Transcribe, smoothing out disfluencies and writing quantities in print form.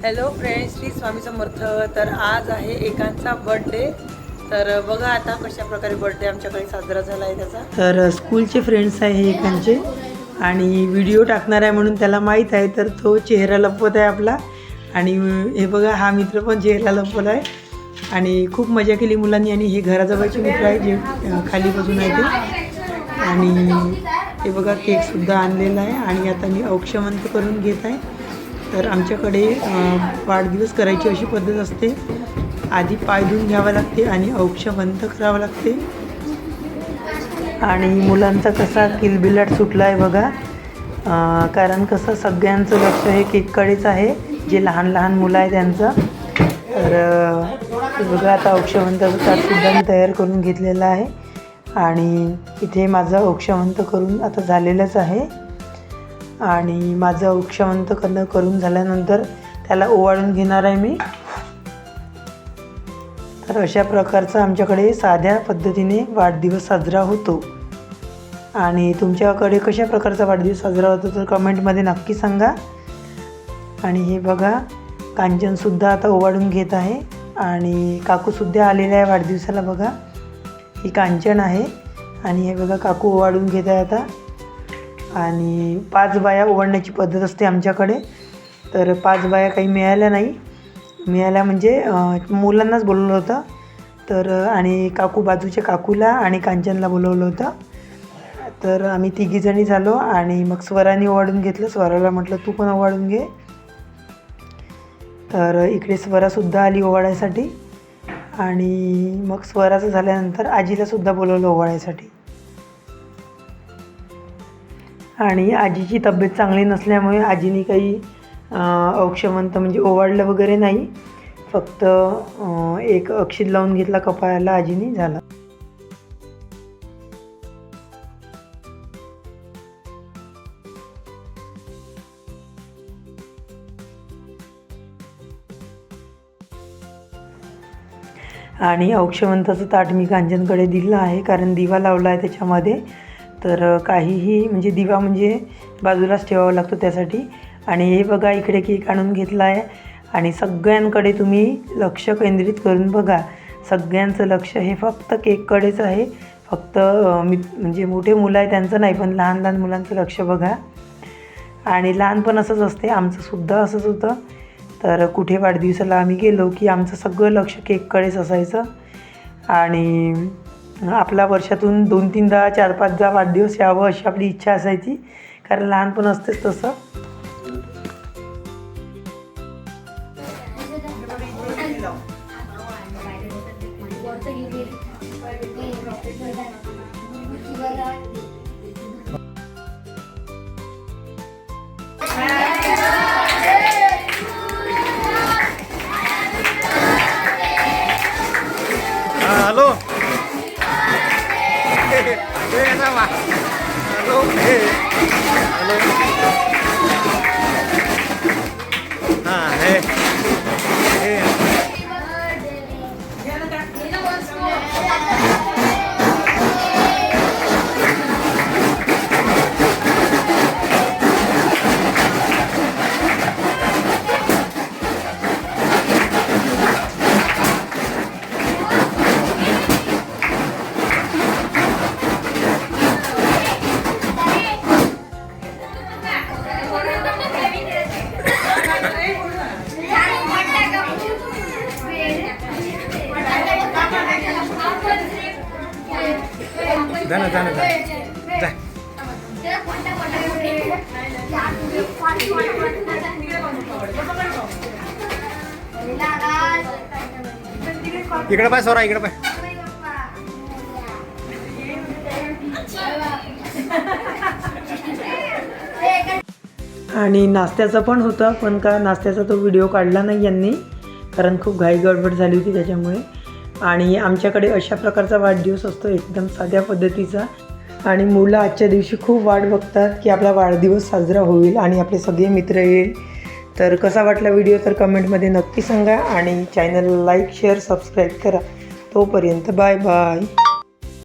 Hello friends, Shri Swami Samarth. तर आज आहे एकांचा बर्थडे. तर बघा आता कशा प्रकारे बर्थडे आमच्याकडे साजरा झाला आहे त्याचा. तर स्कूलचे फ्रेंड्स आहे हे एकांचे आणि व्हिडिओ टाकणार आहे म्हणून त्याला माहीत आहे, तर तो चेहरा लपवत आहे आपला. आणि हे बघा हा मित्र पण चेहरा लपवत आहे आणि खूप मजा केली मुलांनी. आणि हे घराजवळचे मित्र आहे जे खाली बसून आहे ते. आणि हे बघा केकसुद्धा आणलेला आहे आणि आता मी औक्षमंत करून घेत आहे. तर आमच्याकडे वाढदिवस करायची अशी पद्धत असते, आधी पाय धुवून घ्यावं लागते आणि औक्षमंत करावं लागते. आणि मुलांचा कसा किलबिलाट सुटला आहे बघा, कारण कसं सगळ्यांचं लक्ष हे केककडेच आहे, जे लहान लहान मुलं आहे त्यांचं. तर बघा आता औक्षमंताचं ताटसुद्धा मी तयार करून घेतलेलं आहे आणि इथे माझं औक्षमंत करून आता झालेलंच आहे. आणि माझं औक्षमंत करून झाल्यानंतर त्याला ओवाळून घेणार आहे मी. तर अशा प्रकारचा आमच्याकडे साध्या पद्धतीने वाढदिवस साजरा होतो. आणि तुमच्याकडे कशा प्रकारचा वाढदिवस साजरा होतो तर कमेंटमध्ये नक्की सांगा. आणि हे बघा कांचनसुद्धा आता ओवाळून घेत आहे आणि काकूसुद्धा आलेला आहे वाढदिवसाला. बघा ही कांचन आहे आणि हे बघा काकू ओवाळून घेत आहे आता. आणि 5 बाया ओवाळण्याची पद्धत असते आमच्याकडे. तर 5 बाया काही मिळाल्या नाही, मिळाल्या म्हणजे मुलांनाच बोलवलं होतं. तर आणि काकू बाजूच्या काकूला आणि कांचनला बोलवलं होतं. तर आम्ही 3 जणी झालो आणि मग स्वराने ओवाळून घेतलं. स्वराला म्हटलं तू पण ओवाळून घे. तर इकडे स्वरासुद्धा आली ओवाळायसाठी. आणि मग स्वराचं झाल्यानंतर आजीलासुद्धा बोलवलं ओवाळायसाठी. आणि आजीची तब्येत चांगली नसल्यामुळे आजीने काही औक्षमंत म्हणजे ओवाळलं वगैरे नाही, फक्त एक अक्षित लावून घेतला कपाळाला आजीने, झालं. आणि औक्षमंताचं ताट मी कांचनकडे दिलं आहे, कारण दिवा लावला आहे त्याच्यामध्ये. तर काहीही म्हणजे दिवा म्हणजे बाजूलाच ठेवावा लागतो त्यासाठी. आणि हे बघा इकडे केक आणून घेतला आहे आणि सगळ्यांकडे तुम्ही लक्ष केंद्रित करून बघा, सगळ्यांचं लक्ष हे फक्त केककडेच आहे. फक्त म्हणजे मोठे मुलं आहे त्यांचं नाही, पण लहान लहान मुलांचं लक्ष बघा. आणि लहानपण असंच असते, आमचंसुद्धा असंच होतं. तर कुठे वाढदिवसाला आम्ही गेलो की आमचं सगळं लक्ष केककडेच असायचं. आणि आपला वर्षातून 2-3दा 4-5दा वाढदिवस यावं अशी आपली इच्छा असायची, कारण लहानपण असतेच तसं. हॅलो हॅलो हां हे जाना जाना जा. इकडे पाय सोरा, इकडे पाय. आणि नाश्त्याचा पण होता, पण का नाश्त्याचा तो व्हिडिओ काढला नाही यांनी, कारण खूप घाई गडबड झाली होती त्याच्यामुळे. आणि आमच्याकडे अशा प्रकारचा वाढदिवस असतो, एकदम साध्या पद्धतीचा. आणि मुलं आजच्या दिवशी खूप वाट बघतात की आपला वाढदिवस साजरा होईल आणि आपले सगळे मित्र येईल. तर कसा वाटला व्हिडिओ तर कमेंटमध्ये नक्की सांगा आणि चॅनलला लाईक शेअर सबस्क्राईब करा. तोपर्यंत बाय बाय.